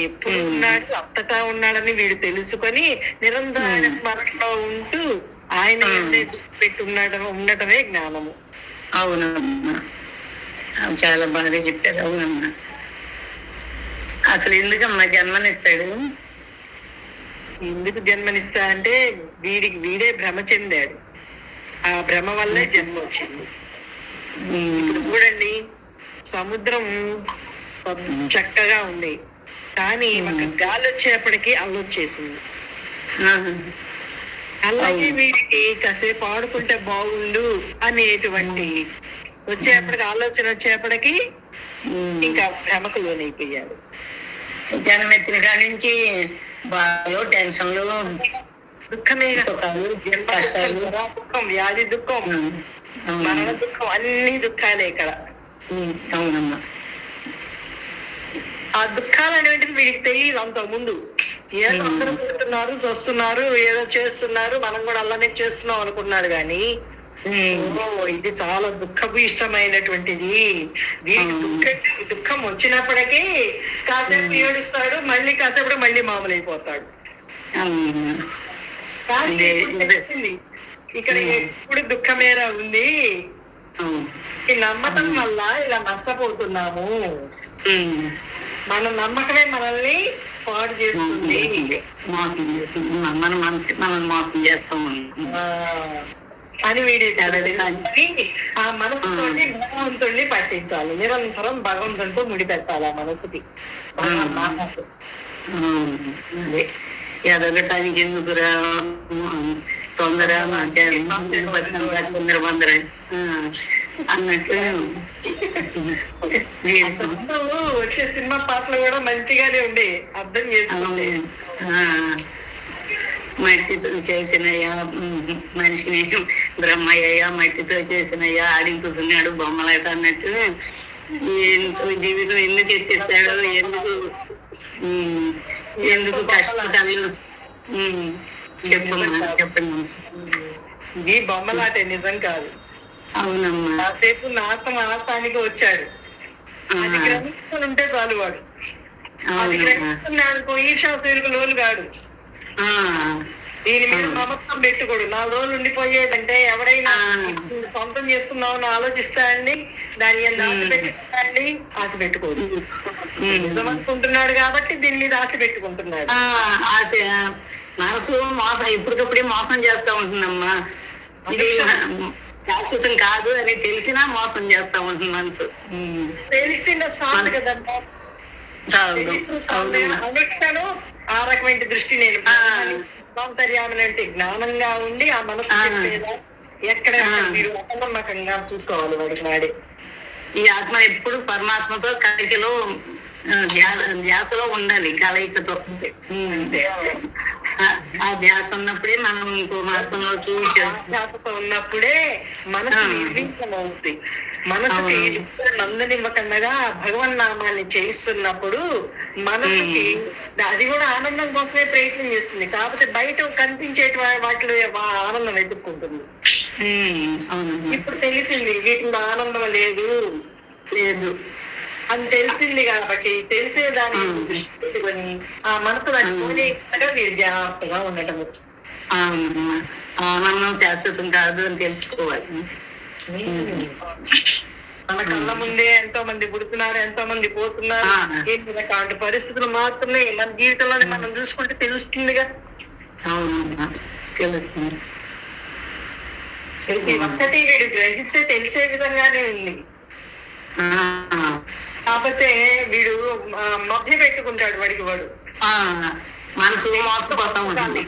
ఎప్పుడు ఉన్నాడు, అంతటా ఉన్నాడని వీడు తెలుసుకొని నిరంతర ఆయన స్మరణలో ఉంటూ ఆయన పెట్టి ఉండటమే జ్ఞానము. అవునమ్మా, చాలా బాగా చెప్పారు. అవునమ్మా. అసలు ఎందుకమ్మా జన్మనిస్తాడు? ఎందుకు జన్మనిస్తా అంటే వీడే భ్రమ చెందాడు, ఆ భ్రమ వల్లే జన్మ వచ్చింది. ఇప్పుడు చూడండి, సముద్రం చక్కగా ఉంది, కానీ ఒక గాలి వచ్చేప్పటికి అల్లొచ్చేసింది. అలాగే వీడికి కాసేపు ఆడుకుంటే బాగుండు అనేటువంటి వచ్చేప్పటికి ఆలోచన వచ్చేప్పటికి ఇంకా భ్రమకు లోనైపోయాడు. జన్మెత్తిన కాడి నుంచి బాధలు, టెన్షన్లు, దుఃఖమే, సుఖాలు, కష్టాలు, దుఃఖం, వ్యాధి దుఃఖం, మరణ దుఃఖం, అన్ని దుఃఖాలే ఇక్కడ. అవునమ్మా. ఆ దుఃఖాలు అనేటిది వీడికి తెలియదు అంత ముందు. ఏదో అందరూ పుడుతున్నారు, చూస్తున్నారు, ఏదో చేస్తున్నారు, మనం కూడా అలానే చేస్తున్నాం అనుకున్నాడు గాని ఇది చాలా దుఃఖభీష్టమైనటువంటిది. వీడికి దుఃఖం వచ్చినప్పటికీ కాసేపు ఏడుస్తాడు, మళ్ళీ కాసేపు మళ్ళీ మామూలు అయిపోతాడు. కానీ ఇక్కడ ఎప్పుడు దుఃఖమేరా ఉంది, ఈ నమ్మకం వల్ల ఇలా నష్టపోతున్నాము. మన నమ్మకమే మనల్ని పాడు చేస్తుంది, మోసం చేస్తుంది, మన మనసు మనల్ని మోసం చేస్తాం అని వీడి ఆ మనసుతోటి భగవంతుడిని పట్టించాలి. నిరంతరం భగవంతుడితో ముడిపెట్టాలి ఆ మనసుకి. అదే ఎదగటానికి ఎందుకు రా తొందర తొందర అన్నట్టు వచ్చే సినిమా పాటలు కూడా మంచిగానే ఉండే, అర్థం చేసుకుంటే. మట్టితో చేసినయ్యా మనిషిని బ్రహ్మయ్య, మట్టితో చేసినయ్యా ఆడించుతున్నాడు బొమ్మలాట అన్నట్టు జీవితం ఎందుకు ఎత్తిస్తాడు, ఎందుకు కష్టాలు చెప్పండి. ఇది బొమ్మలాటే, నిజం కాదు. అవునమ్మా. కాసేపు నాటానికి వచ్చాడు, అది గ్రహించుకుని ఉంటే చాలు వాడు. అది గ్రహిస్తున్నాడు, ఈర్షాసులకు లోను కాడు. దీని మీద నమ్మకం పెట్టుకోడు. 4 రోజులు ఉండిపోయేదంటే ఎవడైనా సొంతం చేసుకుందామని ఆలోచిస్తాడండి, దాని మీద ఆశ పెట్టుకుంటాడండి, ఆశ పెట్టుకోడు. నిజమనుకుంటున్నాడు కాబట్టి దీని మీద ఆశ పెట్టుకుంటున్నాడు. ఆశ మనసు మోసం ఎప్పటికప్పుడే మోసం చేస్తా ఉంటుందమ్మా. ఇది శాశ్వతం కాదు అని తెలిసినా మోసం చేస్తా ఉంటుంది మనసు. తెలిసిన సాగు కదమ్మా, అనుక్షణం ఆ రకమైన దృష్టి. నేను సౌందర్యాన్ని అంటే జ్ఞానంగా ఉండి ఆ మనసు ఎక్కడ మీరు అపనమ్మకంగా చూసుకోవాలి వాడికి నాడే. ఈ ఆత్మ ఎప్పుడు పరమాత్మతో కలయికలో ధ్యాసలో ఉండాలి, కలయికతో. ఆ ధ్యాస ఉన్నప్పుడే మనం ఇంకో మార్గంలోకి ధ్యాసతో ఉన్నప్పుడే మనసు నిర్వీర్యం అవుతుంది. మనసుకి నందనివ్వకుండా భగవన్ నామాన్ని చేయిస్తున్నప్పుడు మనసుకి అది కూడా ఆనందం కోసమే ప్రయత్నం చేస్తుంది, కాకపోతే బయట కనిపించే వాటిలో ఆనందం వెతుక్కుంటుంది. ఇప్పుడు తెలిసింది వీటిలో ఆనందం లేదు అని తెలిసింది కాబట్టి తెలిసే దాన్ని దృష్టి పెట్టుకొని ఆ మనసు దాన్ని పోలేకుండా వీరు జాగ్రత్తగా ఉండటం. ఆనందం శాశ్వతం కాదు అని తెలుసుకోవాలి. మన కళ్ళ ముందే ఎంతో మంది పుడుతున్నారు, ఎంతో మంది పోతున్నారు. అలాంటి పరిస్థితులు మాత్రమే మన జీవితంలో మనం చూసుకుంటే తెలుస్తుందిగా. అవునమ్మా, తెలుస్తుంది. ఒకటి వీడు గ్రహిస్తే తెలిసే విధంగానే ఉంది, కాకపోతే వీడు మభ్య పెట్టుకుంటాడు వాడికి వాడు. మనసు మోసపోతా ఉంటుంది.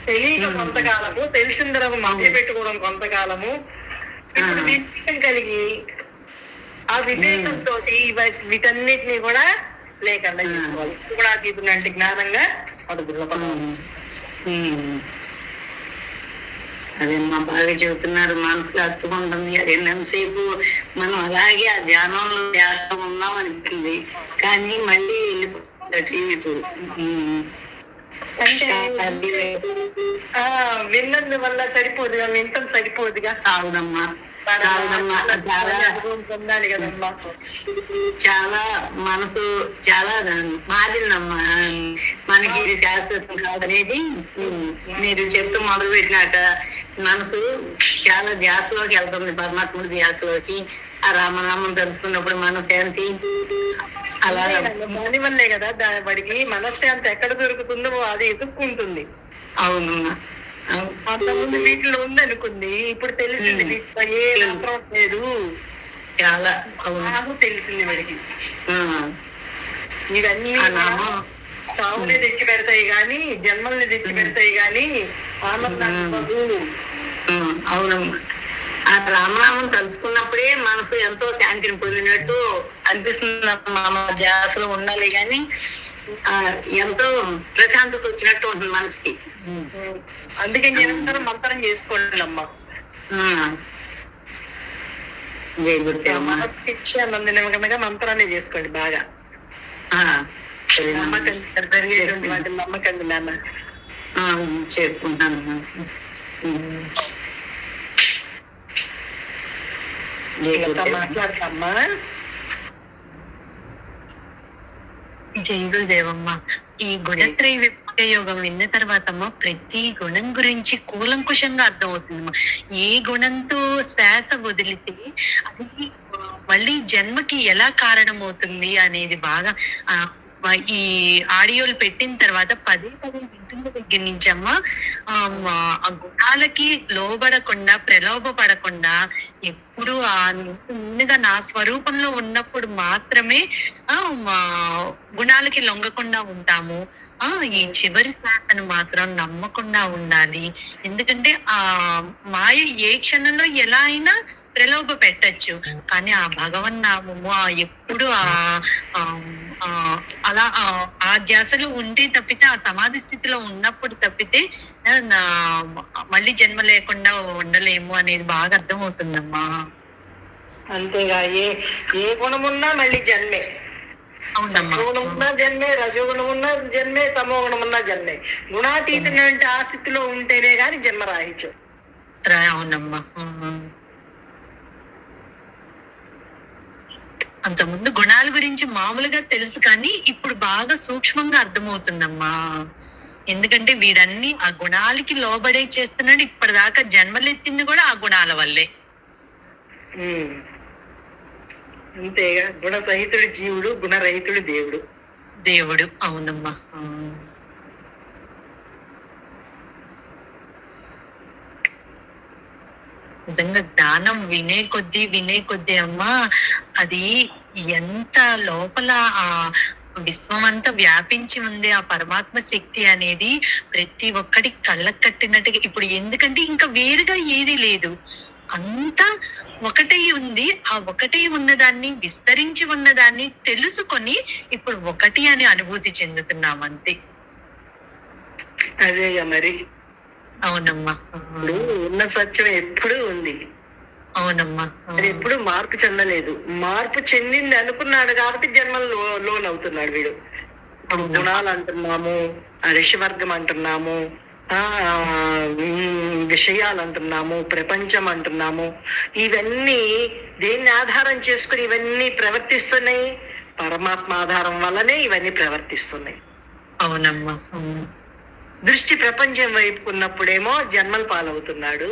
తెలియక కొంతకాలము, తెలిసిన తర్వాత మధ్య పెట్టుకోవడం కొంతకాలము. ఇప్పుడు వివేకం కలిగి ఆ వివేకంతో వీటన్నిటిని కూడా లేకుండా చేసుకోవాలి. కూడా అతీతులు అంటే జ్ఞానంగా అదే మా బాగా చెబుతున్నారు, మనసులో హత్తుకుంటుంది. అది ఎంతసేపు మనం అలాగే ఆ ధ్యానంలో ధ్యానం ఉన్నాం అనిపించింది, కానీ మళ్ళీ వెళ్ళిపోతుంది. అంటే విన్నందువల్ల సరిపోదుగా, వింటం సరిపోదుగా. అవునమ్మా, పొందాలి కదమ్మా. చాలా మనసు చాలా మారిందమ్మా. మనకి ఇది శాశ్వతం కాదనేది మీరు చెప్తూ మొదలు పెట్టినాక మనసు చాలా ధ్యాసలోకి వెళ్తుంది, పరమాత్ముడి ధ్యాసలోకి. ఆ రామనామం తెలుసుకున్నప్పుడు మనశాంతి అలా దాని వల్లే కదా వాడికి మనశ్శాంతి ఎక్కడ దొరుకుతుందో అది ఎదుర్కొంటుంది. అవునమ్మా, అంతకుముందు వీటిలో ఉందనుకుంది, ఇప్పుడు తెలిసింది వీటిలో ఏ మంత్రం లేదు. చాలా తెలిసింది వాడికి. ఇవన్నీ చావుని తెచ్చి పెడతాయి గాని జన్మల్ని తెచ్చి పెడతాయి గాని ఆనందాన్ని. అవునమ్మా, ఆ రామనామం తెలుసుకున్నప్పుడే మనసు ఎంతో శాంతిని పొందినట్టు అనిపిస్తుంది. మా ధ్యాసలో ఉండాలి కానీ ఎంతో ప్రశాంతత వచ్చినట్టు ఉంటుంది మనసుకి. అందుకే నిరంతరం మంత్రం చేసుకోండి అమ్మా. జై గురుదేవ. మనసుకి నిమ్మకంగా మంత్రాన్ని చేసుకోండి బాగా. నమ్మకండి నాన్న. చేసుకుంటాను. మాట్లాడతామ్మా. జై గురుదేవమ్మ. ఈ గుణత్రయ విభాగ యోగం విన్న తర్వాత ప్రతి గుణం గురించి కూలంకుషంగా అర్థమవుతుందమ్మా. ఏ గుణంతో శ్వాస వదిలితే అది మళ్ళీ జన్మకి ఎలా కారణమవుతుంది అనేది బాగా ఈ ఆడియోలు పెట్టిన తర్వాత పదే వింటున్న దగ్గర నుంచి అమ్మా ఆ గుణాలకి లోబడకుండా ప్రలోభ పడకుండా ఎప్పుడు ముందుగా నా స్వరూపంలో ఉన్నప్పుడు మాత్రమే గుణాలకి లొంగకుండా ఉంటాము. ఈ చివరి శ్వాసను మాత్రం నమ్మకుండా ఉండాలి. ఎందుకంటే ఆ మాయ ఏ క్షణంలో ఎలా అయినా ప్రలోభ పెట్టచ్చు, కానీ ఆ భగవన్నామము ఎప్పుడు అలా ఆ ధ్యాసలో ఉంటే తప్పితే, ఆ సమాధి స్థితిలో ఉన్నప్పుడు తప్పితే మళ్ళీ జన్మ లేకుండా ఉండలేము అనేది బాగా అర్థమవుతుందమ్మా. అంతేగా, ఏ గుణమున్నా మళ్ళీ జన్మే. సత్వగుణం ఉన్నా జన్మే, రజోగుణం ఉన్నా జన్మే, తమో గుణం ఉన్నా జన్మే. గుణాతీతం అంటే ఆ స్థితిలో ఉంటేనే గాని జన్మ రాహిత్యం. అవునమ్మా. అంతకుముందు గుణాల గురించి మామూలుగా తెలుసు, కానీ ఇప్పుడు బాగా సూక్ష్మంగా అర్థమవుతుందమ్మా. ఎందుకంటే వీడన్ని ఆ గుణాలకి లోబడే చేస్తున్నాడు. ఇప్పటిదాకా జన్మలెత్తింది కూడా ఆ గుణాల వల్లే. అంతేగా, గుణ సహితుడు జీవుడు, గుణరహితుడు దేవుడు. దేవుడు, అవునమ్మా. నిజంగా జ్ఞానం వినే కొద్దీ అమ్మా అది ఎంత లోపల ఆ విశ్వం అంతా వ్యాపించి ఉంది. ఆ పరమాత్మ శక్తి అనేది ప్రతి ఒక్కటి కళ్ళకు కట్టినట్టుగా ఇప్పుడు, ఎందుకంటే ఇంకా వేరుగా ఏది లేదు, అంతా ఒకటై ఉంది. ఆ ఒకటై ఉన్నదాన్ని, విస్తరించి ఉన్నదాన్ని తెలుసుకొని ఇప్పుడు ఒకటి అని అనుభూతి చెందుతున్నాం అంతే. అదేగా మరి. అవునమ్మా. ఇప్పుడు ఉన్న సత్యం ఎప్పుడూ ఉంది. అవునమ్మా. అది ఎప్పుడు మార్పు చెందలేదు. మార్పు చెందింది అనుకున్నాడు కాబట్టి జన్మలో లోన్ అవుతున్నాడు వీడు. గుణాలు అంటున్నాము, ఋషివర్గం అంటున్నాము, విషయాలు అంటున్నాము, ప్రపంచం అంటున్నాము. ఇవన్నీ దేన్ని ఆధారం చేసుకుని ఇవన్నీ ప్రవర్తిస్తున్నాయి? పరమాత్మ ఆధారం వల్లనే ఇవన్నీ ప్రవర్తిస్తున్నాయి. అవునమ్మా. దృష్టి ప్రపంచం వైపు ఉన్నప్పుడేమో జన్మలు పాలవుతున్నాడు.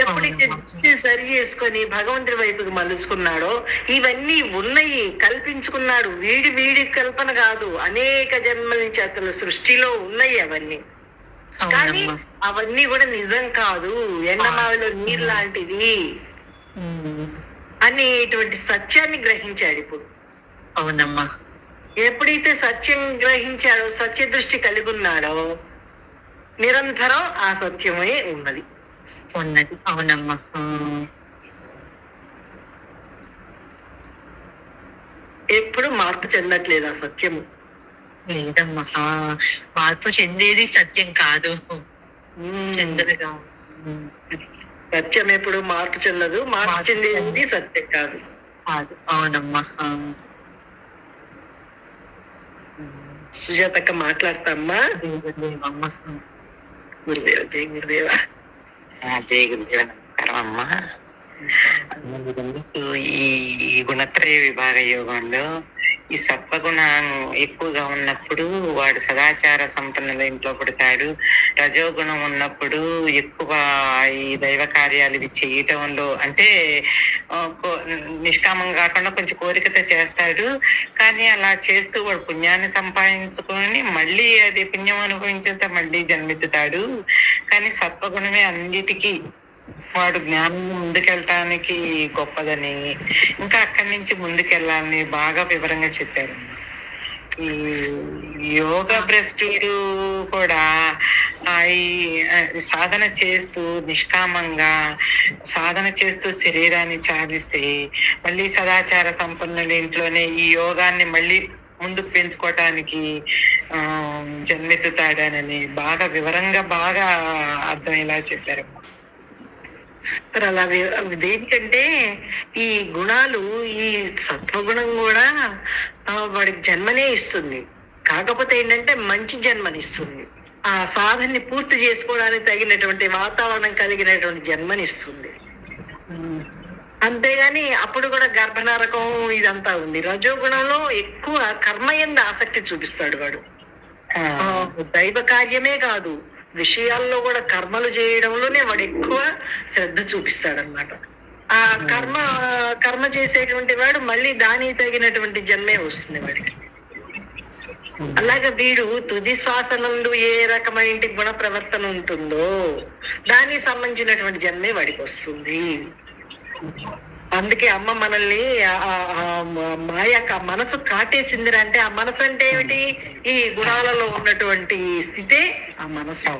ఎప్పుడైతే దృష్టిని సరి చేసుకొని భగవంతుడి వైపుకి మలుచుకున్నాడో ఇవన్నీ ఉన్నాయి, కల్పించుకున్నాడు. వీడి కల్పన కాదు, అనేక జన్మల నుంచి అతను సృష్టిలో ఉన్నాయి అవన్నీ. కానీ అవన్నీ కూడా నిజం కాదు, ఎండమావిలో నీరు లాంటివి అనేటువంటి సత్యాన్ని గ్రహించాడు ఇప్పుడు. అవునమ్మా. ఎప్పుడైతే సత్యం గ్రహించాడో, సత్య దృష్టి కలిగి ఉన్నాడో నిరంతరం ఆ సత్యమే ఉన్నది. అవునమ్మా. ఎప్పుడు మార్పు చెందట్లేదు ఆ సత్యము. లేదమ్మా, మార్పు చెందేది సత్యం కాదు, చెందదుగా. సత్యం ఎప్పుడు మార్పు చెందదు, మార్పు చెందేది సత్యం కాదు. అవునమ్మా. సుజాతక్క మాట్లాడతామ్మా. గురుదేవ జై గురుదేవ. జై గురుదేవ. నమస్కారం అమ్మా. ఈ గుణత్రయ విభాగ యోగంలో ఈ సత్వగుణం ఎక్కువగా ఉన్నప్పుడు వాడు సదాచార సంపన్నుల ఇంట్లో పుడతాడు. రజోగుణం ఉన్నప్పుడు ఎక్కువ ఈ దైవ కార్యాలు ఇవి చేయటంలో అంటే నిష్కామం కాకుండా కొంచెం కోరికతో చేస్తాడు. కానీ అలా చేస్తూ వాడు పుణ్యాన్ని సంపాదించుకొని మళ్ళీ అది పుణ్యం అనుభవించేంత మళ్ళీ జన్మెత్తుతాడు. కానీ సత్వగుణమే అన్నిటికీ వాడు జ్ఞానం ముందుకెళ్ళటానికి గొప్పదని, ఇంకా అక్కడి నుంచి ముందుకెళ్ళాలని బాగా వివరంగా చెప్పారు. ఈ యోగ భ్రష్టుడు కూడా ఈ సాధన చేస్తూ నిష్కామంగా సాధన చేస్తూ శరీరాన్ని చాలిస్తే మళ్ళీ సదాచార సంపన్నుల ఇంట్లోనే ఈ యోగాన్ని మళ్ళీ ముందుకు పెంచుకోవటానికి జన్మెత్తుతాడనని బాగా వివరంగా బాగా అర్థమయ్యేలా చెప్పారు. మరి అలా దేనికంటే ఈ గుణాలు, ఈ సత్వగుణం కూడా వాడికి జన్మనే ఇస్తుంది. కాకపోతే ఏంటంటే మంచి జన్మనిస్తుంది, ఆ సాధనని పూర్తి చేసుకోవడానికి తగినటువంటి వాతావరణం కలిగినటువంటి జన్మనిస్తుంది. అంతేగాని అప్పుడు కూడా గర్భనరకం ఇదంతా ఉంది. రజోగుణంలో ఎక్కువ కర్మయందు ఆసక్తి చూపిస్తాడు వాడు. దైవ కార్యమే కాదు, విషయాల్లో కూడా కర్మలు చేయడంలోనే వాడు ఎక్కువ శ్రద్ధ చూపిస్తాడనమాట. ఆ కర్మ చేసేటువంటి వాడు మళ్ళీ దానికి తగినటువంటి జన్మే వస్తుంది వాడికి. అలాగే వీడు తుది శ్వాసనందు ఏ రకమైన గుణ ప్రవర్తన ఉంటుందో దానికి సంబంధించినటువంటి జన్మే వాడికి వస్తుంది. అందుకే అమ్మ మనల్ని మాయక మనసు కాటేసింది అంటే, ఆ మనసు అంటే ఏమిటి? ఈ గుణాలలో ఉన్నటువంటి స్థితే ఆ మనసు.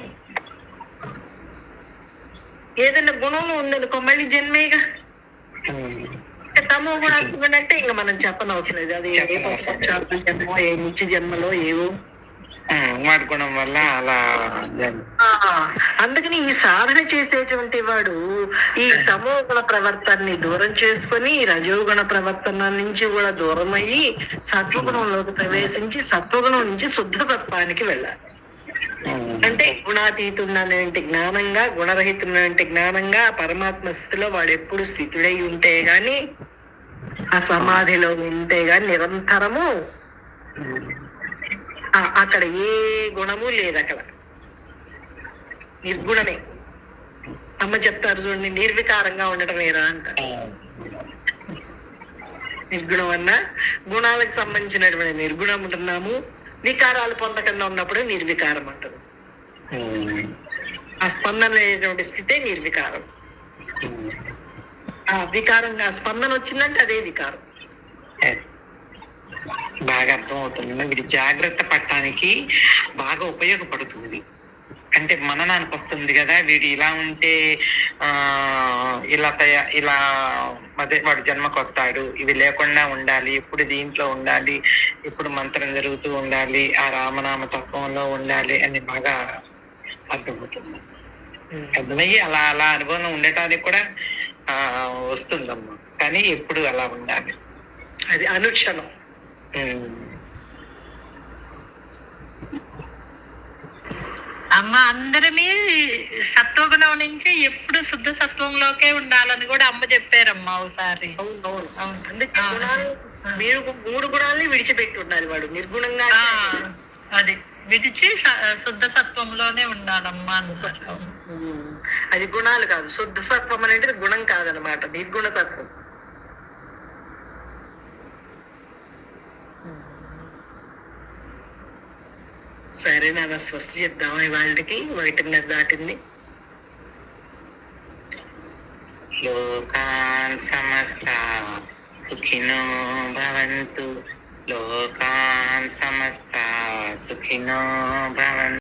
ఏదైనా గుణము ఉందనుకో మళ్ళీ జన్మేగా. తమో గుణాలు అంటే ఇంకా మనం చెప్పనవసరం లేదు, అది ఏ పశుపక్షాల జన్మో ఏ నిత్య జన్మలో ఏవో వాడి గుణం వల్ల అలా. అందుకని ఈ సాధన చేసేటువంటి వాడు ఈ తమో గుణ ప్రవర్తనని దూరం చేసుకొని రజోగుణ ప్రవర్తన నుంచి కూడా దూరం అయ్యి సత్వగుణంలోకి ప్రవేశించి సత్వగుణం నుంచి శుద్ధ సత్వానికి వెళ్ళాలి. అంటే గుణాతీతున్నటువంటి జ్ఞానంగా, గుణరహితున్నటువంటి జ్ఞానంగా పరమాత్మ స్థితిలో వాడు ఎప్పుడు స్థితుడై ఉంటే గాని, ఆ సమాధిలో ఉంటే గాని నిరంతరము అక్కడ ఏ గుణము లేదు, అక్కడ నిర్గుణమే. అమ్మ చెప్తారు చూడండి, నిర్వికారంగా ఉండటం ఏరా అంటారు. నిర్గుణం అన్నా గుణాలకు సంబంధించినటువంటి నిర్గుణం ఉంటున్నాము, వికారాలు పొందకుండా ఉన్నప్పుడు నిర్వికారం అంటారు. ఆ స్పందన అనేటువంటి స్థితే నిర్వికారం. ఆ వికారంగా స్పందన వచ్చిందంటే అదే వికారం. బాగా అర్థమవుతుంది. వీడి జాగ్రత్త పడటానికి బాగా ఉపయోగపడుతుంది. అంటే మననానికి వస్తుంది కదా, వీడు ఇలా ఉంటే ఇలా అదే వాడు జన్మకు వస్తాడు, ఇవి లేకుండా ఉండాలి, ఎప్పుడు దీంట్లో ఉండాలి, ఎప్పుడు మంత్రం జరుగుతూ ఉండాలి, ఆ రామనామ తత్వంలో ఉండాలి అని బాగా అర్థమవుతుంది. అర్థమయ్యి అలా అలా అనుభవం ఉండటానికి కూడా వస్తుందమ్మా. కానీ ఎప్పుడు అలా ఉండాలి, అది అనుక్షణం. అమ్మ అందరమీ సత్వగుణం నుంచి ఎప్పుడు శుద్ధ సత్వంలోకే ఉండాలని కూడా అమ్మ చెప్పారమ్మా ఒకసారి. అందుకే గుణాలు మూడు గుణాలని విడిచిపెట్టి ఉండాలి వాడు. నిర్గుణంగా అది విడిచి శుద్ధ సత్వంలోనే ఉండాలమ్మా అనుకుంటాం. అది గుణాలు కాదు, శుద్ధ సత్వం అనేది గుణం కాదనమాట, నిర్గుణ తత్వం. సరే నాన్న, స్వస్తి చెప్దామా వాళ్ళకి? 1:30 దాటింది. లోకాన్ సమస్త సుఖినో భవంతు, లోకాన్ సమస్త సుఖినో భవంతు.